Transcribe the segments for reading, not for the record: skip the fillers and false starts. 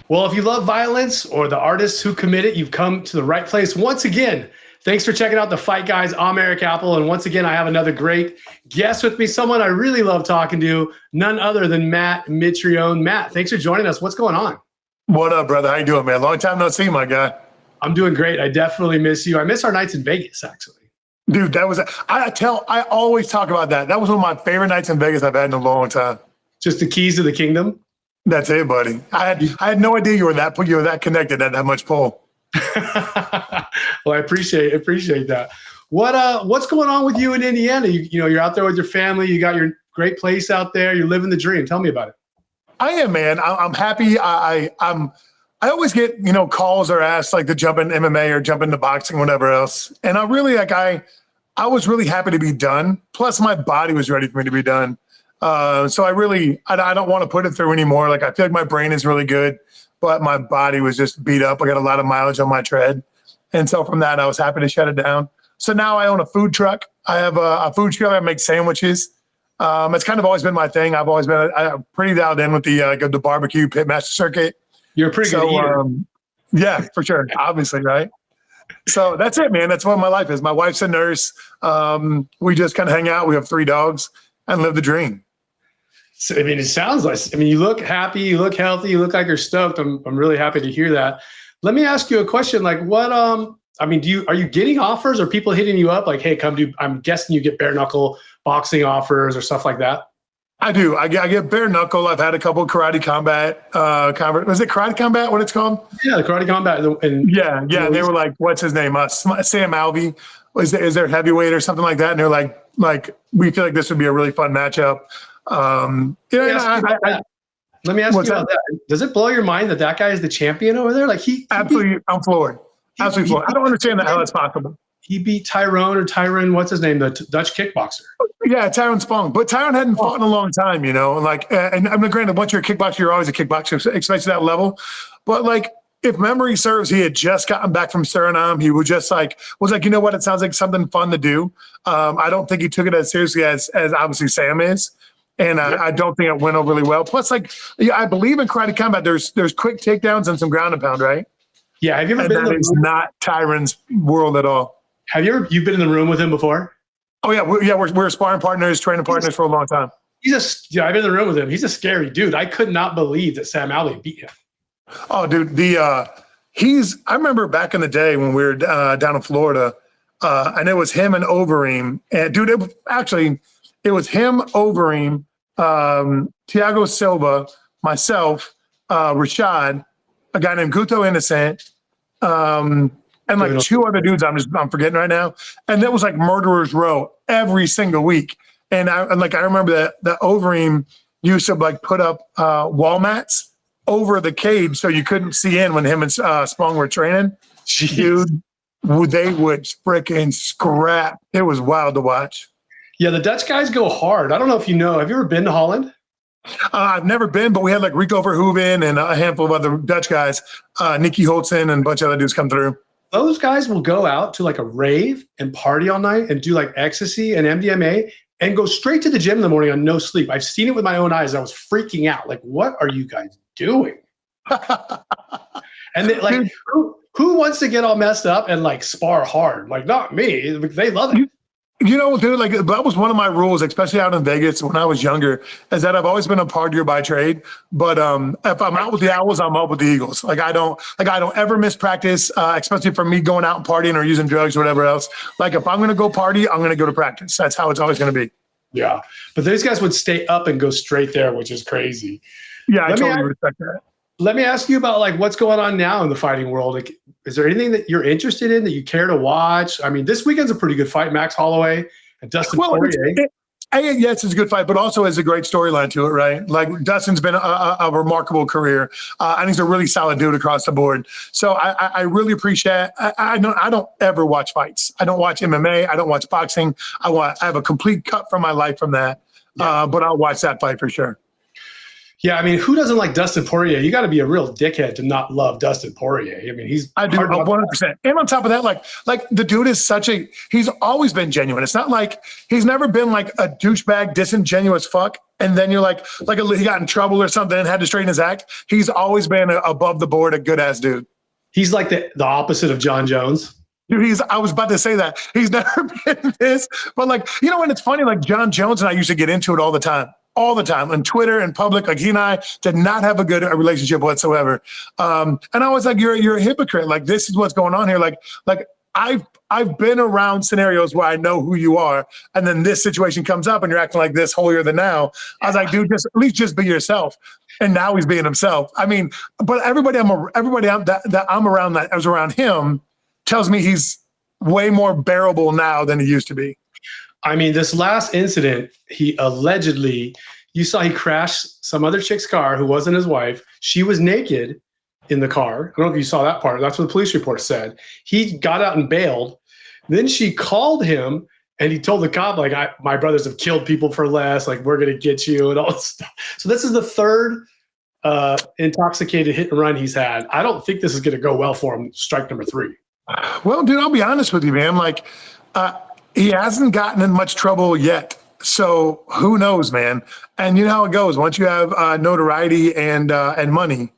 Well, if you love violence or the artists who commit it, you've come to the right place. Once again, thanks for checking out the Fight Guys. I'm Erik Apple. And once again, I have another great guest with me, someone I really love talking to, none other than Matt Mitrione. Matt, thanks for joining us. What's going on? What up, brother? How you doing, man? Long time no see, my guy. I'm doing great. I definitely miss you. I miss our nights in Vegas, actually. Dude, I always talk about that. That was one of my favorite nights in Vegas I've had in a long time. Just the keys to the kingdom? That's it, buddy. I had no idea you were that connected at that much pull. Well, I appreciate that. What's going on with you in Indiana? You're out there with your family. You got your great place out there. You're living the dream. Tell me about it. I am, man. I'm happy. I always get calls or asked like to jump in MMA or jump into boxing, whatever else. And I was really happy to be done. Plus, my body was ready for me to be done. So I don't want to put it through anymore. Like, I feel like my brain is really good, but my body was just beat up. I got a lot of mileage on my tread. And so from that, I was happy to shut it down. So now I own a food truck. I have a food truck. I make sandwiches. It's kind of always been my thing. I've always been pretty dialed in with the barbecue pitmaster circuit. You're a pretty good eater. Yeah, for sure. Obviously, right? So that's it, man. That's what my life is. My wife's a nurse. We just kind of hang out. We have 3 dogs and live the dream. So, it sounds like, you look happy, you look healthy, you look like you're stoked. I'm really happy to hear that. Let me ask you a question. Like, what, are you getting offers or people hitting you up like, hey, come do, I'm guessing you get bare knuckle boxing offers or stuff like that? I do. I get bare knuckle. I've had a couple of karate combat. Was it karate combat? What it's called? Yeah, the karate combat. And yeah. They were like, "What's his name? Sam Alvey. Is there heavyweight or something like that?" And they're like, we feel like this would be a really fun matchup. Let me ask you about that. Does it blow your mind that guy is the champion over there? Like absolutely, I'm floored. Absolutely floored. I don't understand how that's possible. He beat Tyron, what's his name, the Dutch kickboxer. Yeah, Tyron Spong. But Tyron hadn't fought in a long time, and granted, once you're a kickboxer, you're always a kickboxer, especially that level. But if memory serves, he had just gotten back from Suriname. He was just was like, you know what? It sounds like something fun to do. I don't think he took it as seriously as obviously Sam is. And I don't think it went overly well. Plus, I believe in karate combat, there's quick takedowns and some ground and pound, right? Yeah. Have you ever been? That is not Tyron's world at all. Have you've been in the room with him before? Oh yeah, we're sparring partners, training partners for a long time. I've been in the room with him. He's a scary dude. I could not believe that Sam Alvey beat him. Oh, dude, I remember back in the day when we were down in Florida, and it was him and Overeem, and dude, it was him, Overeem, Thiago Silva, myself, Rashad, a guy named Guto Innocent, and 2 other dudes I'm forgetting right now. And that was like murderer's row every single week. And I remember that Overeem used to put up wall mats over the cage so you couldn't see in when him and Spong were training. Jeez. Dude, they would freaking scrap. It was wild to watch. Yeah, the Dutch guys go hard. I don't know if you know. Have you ever been to Holland? I've never been, but we had Rico Verhoeven and a handful of other Dutch guys, Nicky Holtzen and a bunch of other dudes come through. Those guys will go out to a rave and party all night and do ecstasy and MDMA and go straight to the gym in the morning on no sleep. I've seen it with my own eyes. I was freaking out. What are you guys doing? And they, who wants to get all messed up and spar hard? Not me. They love it. Dude, that was one of my rules, especially out in Vegas when I was younger, is that I've always been a partier by trade. But if I'm out with the Owls, I'm up with the Eagles. I don't ever miss practice, especially for me going out and partying or using drugs or whatever else. If I'm going to go party, I'm going to go to practice. That's how it's always going to be. Yeah. But those guys would stay up and go straight there, which is crazy. Yeah, I totally respect that. Let me ask you about what's going on now in the fighting world. Is there anything that you're interested in that you care to watch? This weekend's a pretty good fight. Max Holloway and Dustin Poirier. Yes, it's a good fight, but also has a great storyline to it, right? Dustin's been a remarkable career. I think he's a really solid dude across the board. So I really appreciate. I don't ever watch fights. I don't watch MMA. I don't watch boxing. I have a complete cut from my life from that. Yeah. But I'll watch that fight for sure. Yeah, I mean, who doesn't like Dustin Poirier? You got to be a real dickhead to not love Dustin Poirier. I mean, I do 100%. And on top of that, like the dude is he's always been genuine. It's not like he's never been like a douchebag, disingenuous fuck. And then you're like he got in trouble or something and had to straighten his act. He's always been above the board, a good ass dude. He's like the opposite of Jon Jones. Dude, I was about to say that. He's never been this, but like, and it's funny, like Jon Jones and I used to get into it all the time on Twitter and public. Like he and I did not have a good relationship whatsoever. And I was like, you're a hypocrite. Like this is what's going on here. Like I've been around scenarios where I know who you are. And then this situation comes up and you're acting like this holier than now. I was like, dude, at least just be yourself. And now he's being himself. I mean, but everybody that I'm around that I was around him tells me he's way more bearable now than he used to be. I mean, this last incident, he allegedly, you saw he crashed some other chick's car who wasn't his wife. She was naked in the car. I don't know if you saw that part. That's what the police report said. He got out and bailed. Then she called him and he told the cop, like, my brothers have killed people for less. Like, we're going to get you and all this stuff. So this is the third intoxicated hit and run he's had. I don't think this is going to go well for him. Strike number 3. Well, dude, I'll be honest with you, man. Like, he hasn't gotten in much trouble yet. So who knows, man? And you know how it goes. Once you have notoriety and money,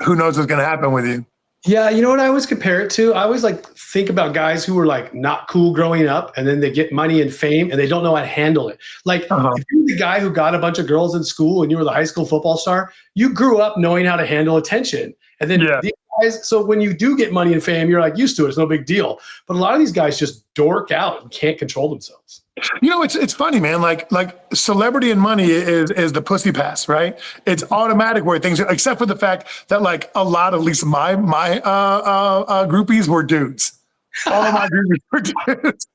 who knows what's going to happen with you? Yeah, you know what I always compare it to? I always like think about guys who were like not cool growing up, and then they get money and fame, and they don't know how to handle it. Like if you're the guy who got a bunch of girls in school and you were the high school football star, you grew up knowing how to handle attention. And then these guys, so when you do get money and fame, you're like used to it. It's no big deal. But a lot of these guys just dork out and can't control themselves. It's funny, man. Like celebrity and money is the pussy pass, right? It's automatic where things, except for the fact that like a lot, at least my groupies were dudes. All of my groupies were dudes.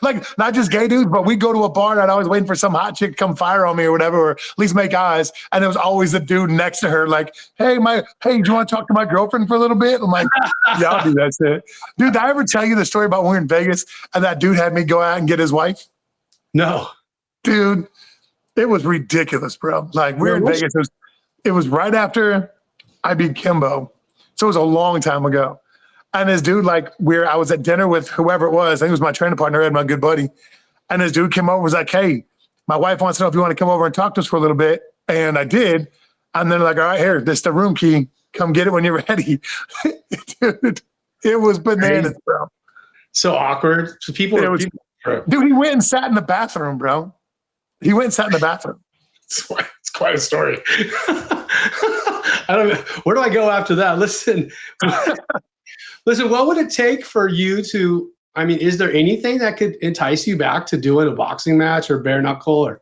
Like not just gay dudes, but we go to a bar and I'd always waiting for some hot chick to come fire on me or whatever, or at least make eyes. And there was always a dude next to her, like, hey, do you want to talk to my girlfriend for a little bit? I'm like, yeah, I'll do that shit. Dude, did I ever tell you the story about when we were in Vegas and that dude had me go out and get his wife? No. Dude, it was ridiculous, bro. Like we were in Vegas. It was right after I beat Kimbo. So it was a long time ago. And this dude, like I was at dinner with whoever it was. I think it was my training partner, Ed, my good buddy. And this dude came over and was like, hey, my wife wants to know if you want to come over and talk to us for a little bit. And I did. And then like, all right, here, this is the room key. Come get it when you're ready. Dude, it was bananas, bro. So awkward. So people dude, he went and sat in the bathroom, bro. He went and sat in the bathroom. It's quite a story. I don't know. Where do I go after that? Listen, what would it take for you to, I mean, is there anything that could entice you back to doing a boxing match or bare knuckle or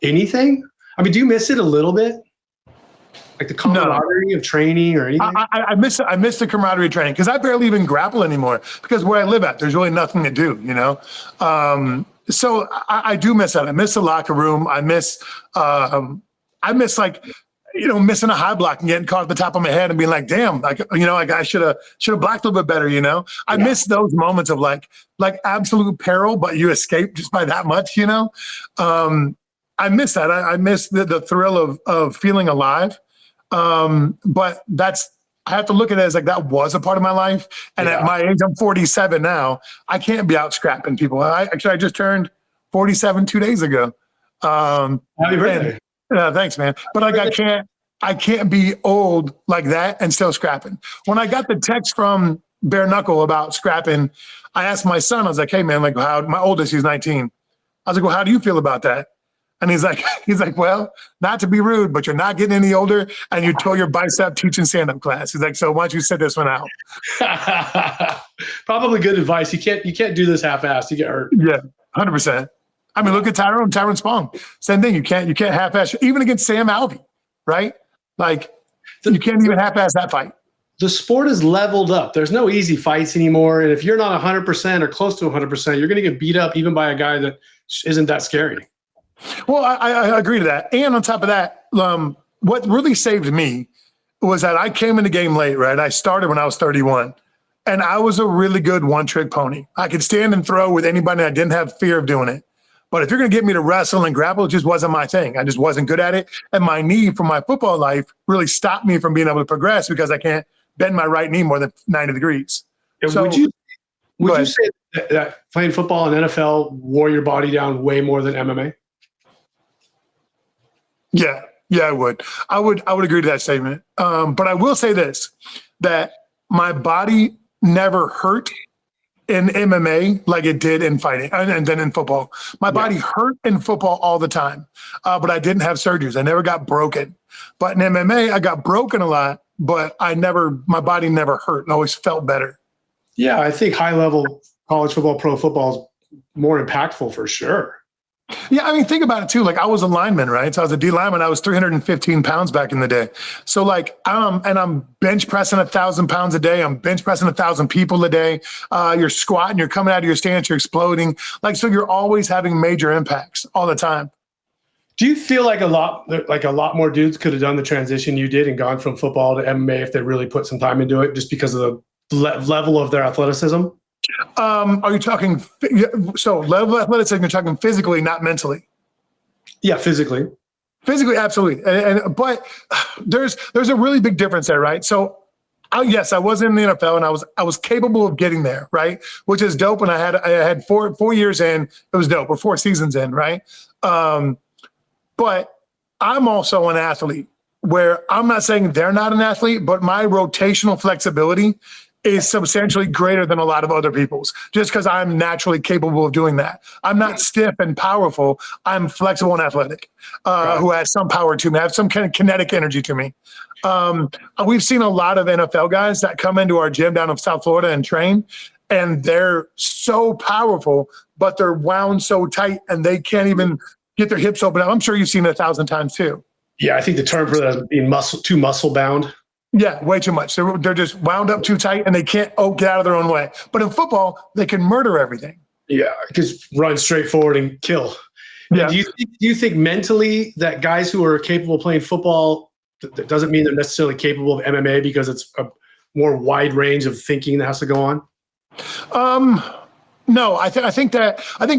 anything? I mean, do you miss it a little bit? Like the camaraderie of training or anything? I miss the camaraderie of training because I barely even grapple anymore because where I live at, there's really nothing to do, So I do miss that. I miss the locker room. I miss like, missing a high block and getting caught at the top of my head and being like, damn, like, like I should have blocked a little bit better, I miss those moments of like absolute peril, but you escape just by that much, I miss that. I miss the thrill of feeling alive. But I have to look at it as like that was a part of my life. And at my age, I'm 47 now. I can't be out scrapping people. I just turned 47 2 days ago. Happy birthday. Thanks, man. But like I can't be old like that and still scrapping. When I got the text from Bare Knuckle about scrapping, I asked my son, I was like, hey man, like my oldest, he's 19. I was like, well, how do you feel about that? And he's like, well, not to be rude, but you're not getting any older and you tore your bicep teaching stand-up class. He's like, so why don't you sit this one out? Probably good advice. You can't do this half-assed. You get hurt. Yeah, 100%. I mean, look at Tyrone Spong. Same thing. You can't half-ass, even against Sam Alvey, right? Like you can't even half-ass that fight. The sport is leveled up. There's no easy fights anymore. And if you're not 100% or close to 100%, you're going to get beat up even by a guy that isn't that scary. Well, I agree to that. And on top of that, what really saved me was that I came in the game late, right? I started when I was 31. And I was a really good one-trick pony. I could stand and throw with anybody. I didn't have fear of doing it. But if you're going to get me to wrestle and grapple, it just wasn't my thing. I just wasn't good at it. And my knee from my football life really stopped me from being able to progress because I can't bend my right knee more than 90 degrees. So, would you say that playing football and NFL wore your body down way more than MMA? Yeah, I would. I would agree to that statement. But I will say this, that my body never hurt in MMA like it did in fighting and then in football. My body hurt in football all the time, but I didn't have surgeries. I never got broken. But in MMA, I got broken a lot, but my body never hurt and always felt better. Yeah, I think high-level college football, pro football is more impactful for sure. Yeah, I mean, think about it too. Like I was a lineman, right? So I was a D lineman. I was 315 pounds back in the day. So like, I'm bench pressing 1,000 pounds a day. I'm bench pressing 1,000 people a day. You're squatting, you're coming out of your stance, you're exploding. Like, so you're always having major impacts all the time. Do you feel like a lot more dudes could have done the transition you did and gone from football to MMA if they really put some time into it, just because of the level of their athleticism? Are you talking, so level of athleticism, you're talking physically, not mentally? Yeah, physically. Physically, absolutely. But there's a really big difference there, right? So yes, I was in the NFL and I was capable of getting there, right? Which is dope. And I had 4 years in, it was dope, or 4 seasons in, right? But I'm also an athlete where I'm not saying they're not an athlete, but my rotational flexibility is substantially greater than a lot of other people's, just because I'm naturally capable of doing that. I'm not stiff and powerful. I'm flexible and athletic, who has some power to me. I have some kind of kinetic energy to me. We've seen a lot of NFL guys that come into our gym down in South Florida and train, and they're so powerful, but they're wound so tight and they can't even get their hips open. I'm sure you've seen it 1,000 times too. Yeah, I think the term for that is being too muscle bound. Yeah, way too much. They're just wound up too tight and they can't get out of their own way. But in football, they can murder everything. Yeah, just run straight forward and kill. Yeah. Do you think mentally that guys who are capable of playing football, that doesn't mean they're necessarily capable of MMA because it's a more wide range of thinking that has to go on? No, I think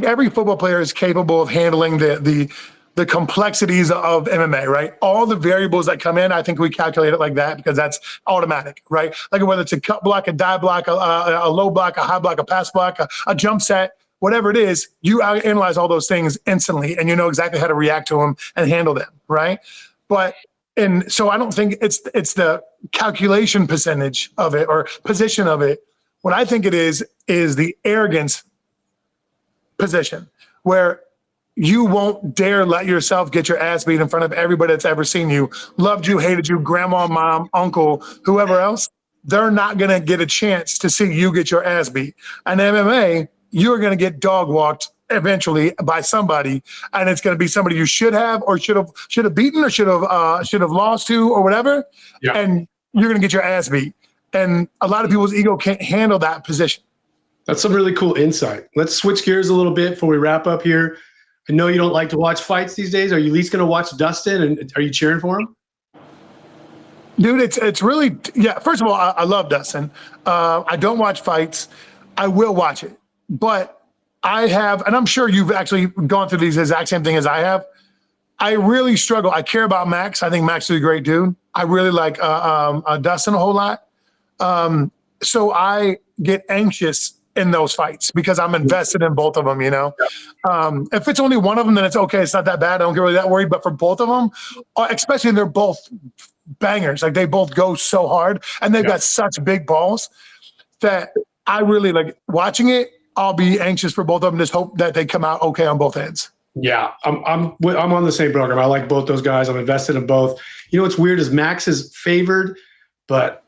every football player is capable of handling the complexities of MMA, right? All the variables that come in, I think we calculate it like that because that's automatic, right? Like whether it's a cut block, a die block, a low block, a high block, a pass block, a jump set, whatever it is, you analyze all those things instantly and you know exactly how to react to them and handle them, right? And so I don't think it's the calculation percentage of it or position of it. What I think it is the arrogance position where you won't dare let yourself get your ass beat in front of everybody that's ever seen you, loved you, hated you, grandma, mom, uncle, whoever else. They're not going to get a chance to see you get your ass beat. And MMA, you're going to get dog walked eventually by somebody, and it's going to be somebody you should have or should have beaten or should have lost to or whatever. Yeah. And you're going to get your ass beat. And a lot of people's ego can't handle that position. That's some really cool insight. Let's switch gears a little bit before we wrap up here. I know you don't like to watch fights these days. Are you at least going to watch Dustin, and are you cheering for him? Dude, it's really, yeah. First of all, I love Dustin. I don't watch fights. I will watch it. But I have, and I'm sure you've actually gone through these exact same thing as I have. I really struggle. I care about Max. I think Max is a great dude. I really like Dustin a whole lot. So I get anxious in those fights because I'm invested in both of them, you know? If it's only one of them, then it's okay. It's not that bad. I don't get really that worried. But for both of them, especially they're both bangers. Like they both go so hard and they've got such big balls that I really like watching it. I'll be anxious for both of them. Just hope that they come out okay on both ends. Yeah, I'm on the same program. I like both those guys. I'm invested in both. You know what's weird is Max is favored, but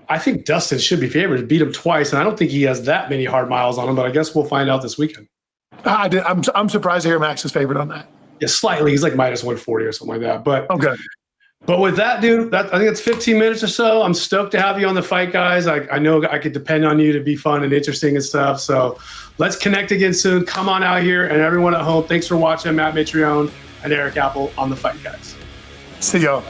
I think Dustin should be favored. He beat him twice, and I don't think he has that many hard miles on him, but I guess we'll find out this weekend. I'm surprised to hear Max is favored on that. Yeah, slightly. He's like minus 140 or something like that. But okay. But with that, dude, I think it's 15 minutes or so. I'm stoked to have you on the Fight Guys. I know I could depend on you to be fun and interesting and stuff. So let's connect again soon. Come on out here. And everyone at home, thanks for watching. Matt Mitrione and Erik Apple on the Fight Guys. See y'all.